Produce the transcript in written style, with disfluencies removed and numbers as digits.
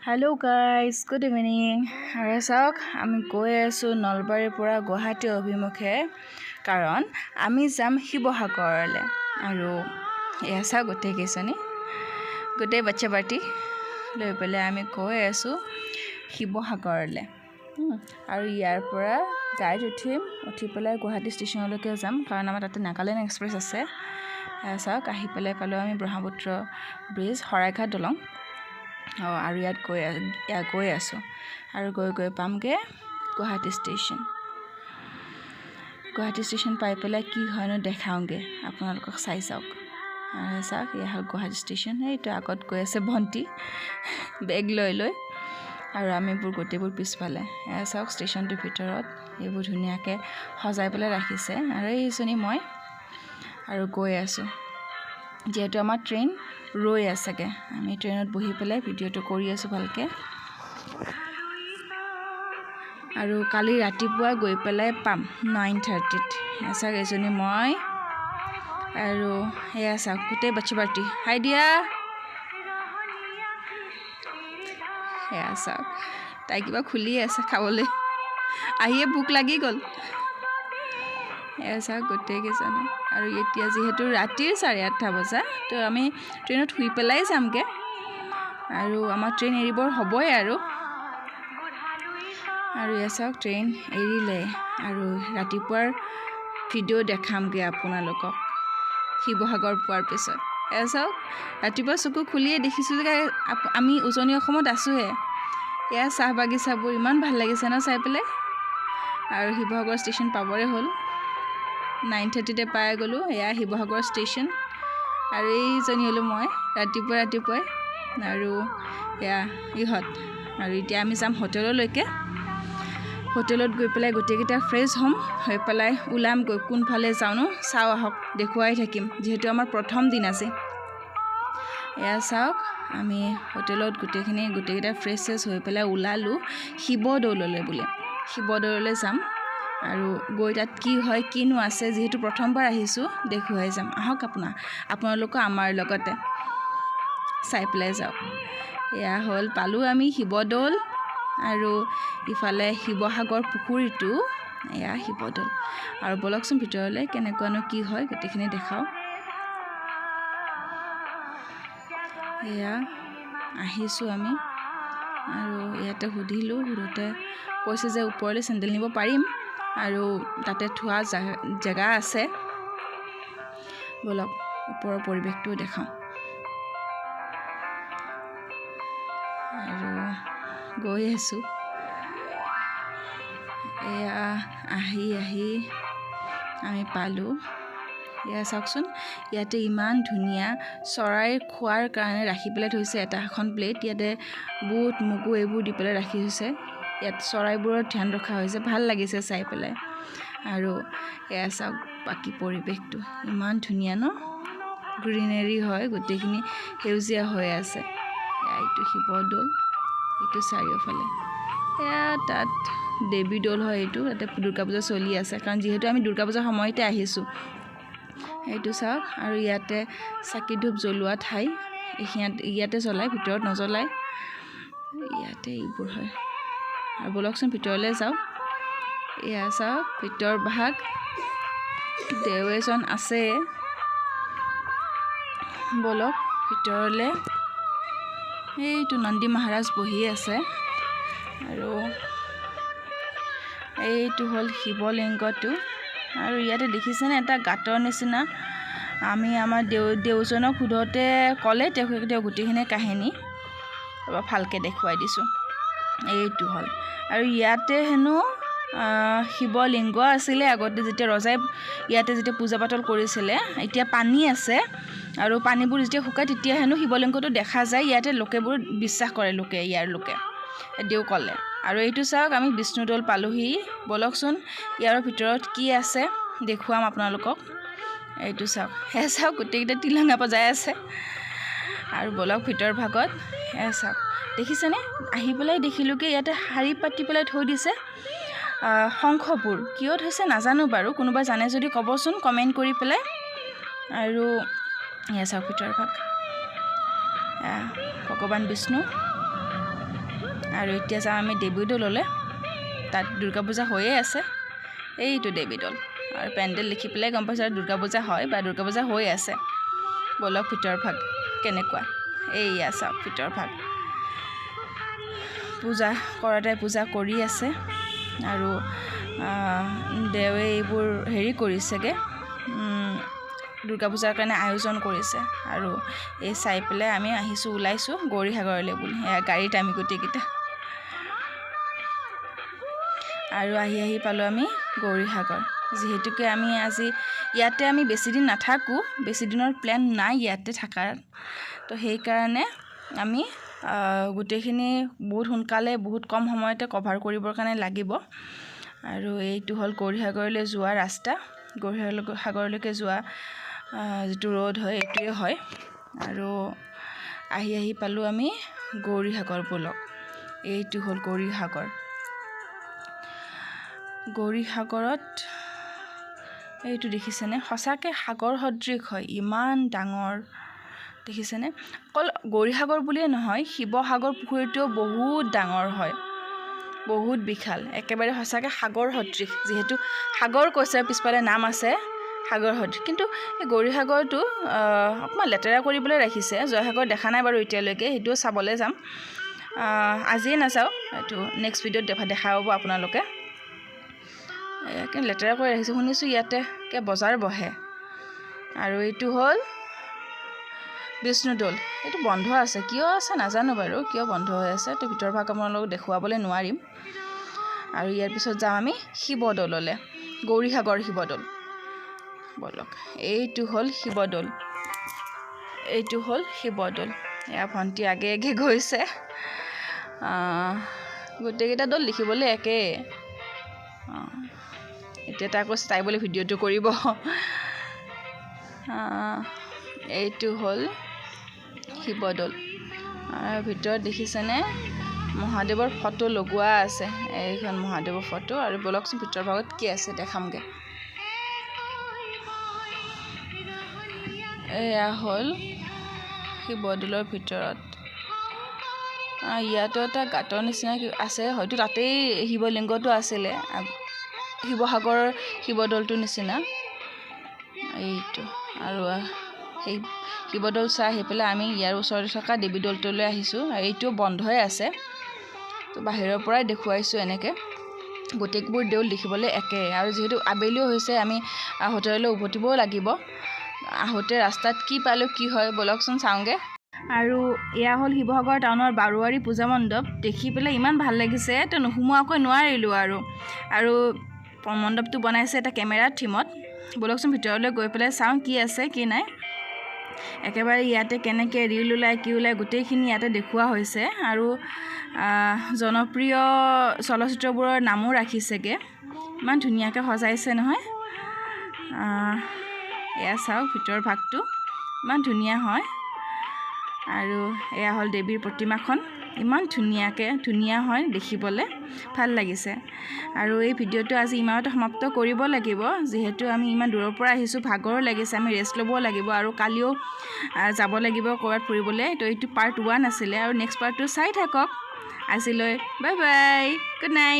Hello guys, good evening. আৰু চাওক আমি গৈ আছো নলবাৰীৰ পৰা গুৱাহাটী অভিমুখে কাৰণ আমি যাম শিৱসাগৰলৈ আৰু এয়া চাওক গোটেই বাচ্চা পাৰ্টি লৈ পেলাই আমি গৈ আছো শিৱসাগৰলৈ আৰু ইয়াৰ পৰা গাড়ীত উঠি পেলাই গুৱাহাটী ষ্টেচনলৈকে যাম কাৰণ আমাৰ তাতে নাগালেণ্ড এক্সপ্ৰেছ আছে। চাওক আহি পেলাই পালো আমি ব্ৰহ্মপুত্ৰ ব্ৰিজ শৰাইঘাট দলং আৰু ইয়াত গৈ আছো আৰু গৈ পামগে গুৱাহাটী ষ্টেচন পাই পেলাই কি হয়নো দেখাওঁগে আপোনালোকক চাই চাওক। আৰু চাওক এয়া হ'ল গুৱাহাটী ষ্টেচন। এইটো আগত গৈ আছে ভণ্টি বেগ লৈ আৰু আমিবোৰ গোটেইবোৰ পিছফালে। এয়া চাওক ষ্টেচনটোৰ ভিতৰত এইবোৰ ধুনীয়াকৈ সজাই পেলাই ৰাখিছে আৰু এইজনী মই আৰু গৈ আছোঁ যিহেতু আমাৰ ট্ৰেইন ৰৈ আছেগে। আমি ট্ৰেইনত বহি পেলাই ভিডিঅ'টো কৰি আছোঁ ভালকৈ আৰু কালি ৰাতিপুৱা গৈ পেলাই পাম 9:30ত। চাওক এজনী মই আৰু এয়া চাওক গোটেই বাচ্চা পাৰ্টি হাই দিয়া। এয়া চাওক তাই কিবা খুলি আছে খাবলৈ আহিয়ে ভোক লাগি গ'ল। এয়া চাওক গোটেইকেইজনী আৰু এতিয়া যিহেতু ৰাতিৰ 8:30 বজা তো আমি ট্ৰেইনত শুই পেলাই যামগৈ আৰু আমাৰ ট্ৰেইন এৰিবৰ হ'বই আৰু এয়া চাওক ট্ৰেইন এৰিলে আৰু ৰাতিপুৱাৰ ভিডিঅ' দেখামগৈ আপোনালোকক শিৱসাগৰ পোৱাৰ পিছত। এয়া চাওক ৰাতিপুৱা চকু খুলিয়ে দেখিছোঁ যে আমি উজনি অসমত আছোঁহে। এয়া চাহ বাগিচাবোৰ ইমান ভাল লাগিছে ন চাই পেলাই আৰু শিৱসাগৰ ষ্টেচন পাবৰে হ'ল 9:30তে পাই গ'লোঁ। এয়া শিৱসাগৰ ষ্টেচন আৰু এইজনী হ'লোঁ মই ৰাতিপুৱাই আৰু এয়া ইহঁত আৰু এতিয়া আমি যাম হোটেললৈকে। হোটেলত গৈ পেলাই গোটেইকেইটা ফ্ৰেছ হ'ম হৈ পেলাই ওলামগৈ কোনফালে যাওঁনো চাওঁ আহক দেখুৱাই থাকিম যিহেতু আমাৰ প্ৰথম দিন আছে। এয়া চাওক আমি হোটেলত গোটেইকেইটা ফ্ৰেছ হৈ পেলাই ওলালোঁ শিৱদৌললৈ বোলে। শিৱদৌললৈ যাম আৰু গৈ তাত কি হয় কিনো আছে যিহেতু প্ৰথমবাৰ আহিছোঁ দেখুৱাই যাম। আহক আপোনালোকো আমাৰ লগতে চাই পেলাই যাওক। এয়া পালোঁ আমি শিৱদৌল আৰু ইফালে শিৱসাগৰ পুখুৰীটো। এয়া শিৱদৌল আৰু বলকচোন ভিতৰলৈ কেনেকুৱানো কি হয় গোটেইখিনি দেখাওঁ। এয়া আহিছোঁ আমি আৰু ইয়াতে সুধোঁতে কৈছে যে ওপৰলৈ চেণ্ডেল নিব পাৰিম আৰু তাতে থোৱা জেগা আছে। বলক ওপৰৰ পৰিৱেশটো দেখাওঁ আৰু গৈ আছোঁ। এয়া আহি আমি পালোঁ। এয়া চাওকচোন ইয়াতে ইমান ধুনীয়া চৰাই খোৱাৰ কাৰণে ৰাখি পেলাই থৈছে এখন প্লেট। ইয়াতে বুট মগু এইবোৰ দি পেলাই ৰাখি থৈছে। ইয়াত চৰাইবোৰৰ ধ্যান ৰখা হৈছে ভাল লাগিছে চাই পেলাই আৰু এয়া চাওক বাকী পৰিৱেশটো ইমান ধুনীয়া ন গ্ৰীনেৰী হয় গোটেইখিনি সেউজীয়া হৈ আছে। এইটো শিৱদৌল এইটো চাৰিওফালে এয়া তাত দেৱী দৌল হয়। এইটো তাতে দুৰ্গা পূজা চলি আছে কাৰণ যিহেতু আমি দুৰ্গা পূজাৰ সময়তে আহিছোঁ। এইটো চাওক আৰু ইয়াতে চাকি ধূপ জ্বলোৱা ঠাই ইয়াতে জ্বলায় ভিতৰত নজ্বলায়। ইয়াতে এইবোৰ হয় আৰু বলকচোন ভিতৰলৈ যাওঁ। এয়া চাওক ভিতৰ ভাগ দেও এজন আছে। বলক ভিতৰলৈ। এইটো নন্দী মহাৰাজ বহি আছে আৰু এইটো হ'ল শিৱলিংগটো আৰু ইয়াতে দেখিছেনে এটা গাঁতৰ নিচিনা। আমি আমাৰ দেউজনক সোধোতে ক'লে তেওঁ গোটেইখিনি কাহিনী ভালকৈ দেখুৱাই দিছোঁ। এইটো হ'ল আৰু ইয়াতে হেনো শিৱলিংগ আছিলে আগতে যেতিয়া ৰজাই ইয়াতে যেতিয়া পূজা পাতল কৰিছিলে। এতিয়া পানী আছে আৰু পানীবোৰ যেতিয়া শুকায় তেতিয়া হেনো শিৱলিংগটো দেখা যায়। ইয়াতে লোকেবোৰ বিশ্বাস কৰে ইয়াৰ লোকে দেউ ক'লে। আৰু এইটো চাওক আমি বিষ্ণুদৌল পালোহি। বলকচোন ইয়াৰ ভিতৰত কি আছে দেখুৱাম আপোনালোকক। এইটো চাওক গোটেইকেইটা তিলনা বজাই আছে আৰু বলক ভিতৰ ভাগত এয়া চাওক দেখিছেনে আহি পেলাই দেখিলোঁগৈ ইয়াতে শাৰী পাতি পেলাই থৈ দিছে শংখবোৰ কিয় থৈছে নাজানো বাৰু কোনোবা জানে যদি ক'বচোন কমেণ্ট কৰি পেলাই। আৰু এয়া চাওক ভিতৰ ভাগ ভগৱান বিষ্ণু আৰু এতিয়া যাম আমি দেৱী দৌললৈ তাত দুৰ্গা পূজা হৈয়ে আছে এইটো দেৱী দৌল আৰু পেণ্ডেল লিখি পেলাই গম পাইছোঁ দুৰ্গা পূজা হয় বা দুৰ্গা পূজা হৈ আছে বলক ভিতৰ ভাগ কেনেকুৱা এইয়া চাওক ভিতৰ ভাগ পূজা কৰাতে পূজা কৰি আছে আৰু দেৱে এইবোৰ হেৰি কৰিছেগৈ দুৰ্গা পূজাৰ কাৰণে আয়োজন কৰিছে আৰু এই চাই পেলাই আমি আহিছোঁ ওলাইছোঁ গৌৰীসাগৰলৈ বুলি এয়া গাড়ীত আমি গোটেইকেইটা আৰু আহি পালোঁ আমি গৌৰীসাগৰ যিহেতুকে আমি আজি ইয়াতে আমি বেছি দিন নাথাকোঁ বেছি দিনৰ প্লেন নাই ইয়াতে থকাৰ তো সেইকাৰণে আমি গোটেইখিনি বহুত সোনকালে বহুত কম সময়তে কভাৰ কৰিবৰ কাৰণে লাগিব আৰু এইটো হ'ল গৌৰীসাগৰলৈ যোৱা ৰাস্তা গৌৰীসাগৰলৈকে যোৱা যিটো ৰোড হয় এইটোৱে হয় আৰু আহি পালোঁ আমি গৌৰীসাগৰ বলক এইটো হ'ল গৌৰীসাগৰত এইটো দেখিছেনে সঁচাকৈ সাগৰ সদৃশ হয় ইমান ডাঙৰ দেখিছেনে অকল গৌৰীসাগৰ বুলিয়ে নহয় শিৱসাগৰ পুখুৰীটোও বহুত ডাঙৰ হয় বহুত বিশাল একেবাৰে সঁচাকৈ সাগৰ সদৃশ যিহেতু সাগৰ কৈছে পিছফালে নাম আছে সাগৰ সদৃশ কিন্তু এই গৌৰীসাগৰটো অকণমান লেতেৰা কৰিবলৈ ৰাখিছে জয়সাগৰ দেখা নাই বাৰু এতিয়ালৈকে সেইটোও চাবলৈ যাম আজিয়ে নাচাওঁ এইটো নেক্সট ভিডিঅ'ত দেখা পাব আপোনালোকে লেতেৰা কৰি ৰাখিছে শুনিছোঁ ইয়াতে বজাৰ বহে আৰু এইটো হ'ল বিষ্ণুদৌল এইটো বন্ধ আছে কিয় আছে নাজানো বাৰু কিয় বন্ধ হৈ আছে তো ভিতৰ ভাগ আপোনালোকক দেখুৱাবলৈ নোৱাৰিম আৰু ইয়াৰ পিছত যাম আমি শিৱদৌললৈ গৌৰীসাগৰ শিৱদৌল বলক এইটো হ'ল শিৱদৌল এয়া ভণ্টি আগে গৈছে গোটেইকেইটা দৌল দেখিবলৈ একে এতিয়া তাই কৈছে তাই বোলে ভিডিঅ'টো কৰিব এইটো হ'ল শিৱদৌল আৰু ভিতৰত দেখিছেনে মহাদেৱৰ ফটো লগোৱা আছে এইখন মহাদেৱৰ ফটো আৰু বলকচোন ভিতৰ ভাগত কি আছে দেখামগৈ এয়া হ'ল শিৱদৌলৰ ভিতৰত ইয়াতো এটা গাঁতৰ নিচিনা আছে হয়তো তাতেই শিৱলিংগটো আছিলে শিৱসাগৰৰ শিৱদৌলটোৰ নিচিনা এইটো আৰু সেই শিৱদৌল চাই আহি পেলাই আমি ইয়াৰ ওচৰতে থকা দেৱী দৌলটোলৈ আহিছোঁ আৰু এইটো বন্ধই আছে তো বাহিৰৰ পৰাই দেখুৱাইছোঁ এনেকৈ গোটেইবোৰ দেউল দেখিবলৈ একে আৰু যিহেতু আবেলিও হৈছে আমি হোটেললৈ উভতিবও লাগিব আহোঁতে ৰাস্তাত কি পালোঁ কি হয় বলকচোন চাওঁগৈ আৰু এয়া হ'ল শিৱসাগৰ টাউনৰ বাৰোৱাৰী পূজা মণ্ডপ দেখি পেলাই ইমান ভাল লাগিছে তো নোসোমোৱাকৈ নোৱাৰিলোঁ আৰু মণ্ডপটো বনাইছে এটা কেমেৰাৰ থিমত বলকচোন ভিতৰলৈ গৈ পেলাই চাওঁ কি আছে কি নাই একেবাৰে ইয়াতে কেনেকৈ ৰীল ওলাই কি ওলাই গোটেইখিনি ইয়াতে দেখুওৱা হৈছে আৰু জনপ্ৰিয় চলচ্চিত্ৰবোৰৰ নামো ৰাখিছেগৈ ইমান ধুনীয়াকৈ সজাইছে নহয় এয়া চাওক ভিতৰ ভাগটো ইমান ধুনীয়া হয় আৰু এয়া হ'ল দেৱীৰ প্ৰতিমাখন ইমান ধুনীয়া হয় দেখিবলৈ ভাল লাগিছে আৰু এই ভিডিঅ'টো আজি ইমানতে সমাপ্ত কৰিব লাগিব যিহেতু আমি ইমান দূৰৰ পৰা আহিছোঁ ভাগৰো লাগিছে আমি ৰেষ্ট ল'ব লাগিব আৰু কালিও যাব লাগিব ক'ৰবাত ফুৰিবলৈ তো এইটো পাৰ্ট 1 আছিলে আৰু নেক্সট পাৰ্টটো চাই থাকক আজিলৈ বাই বাই গুড নাইট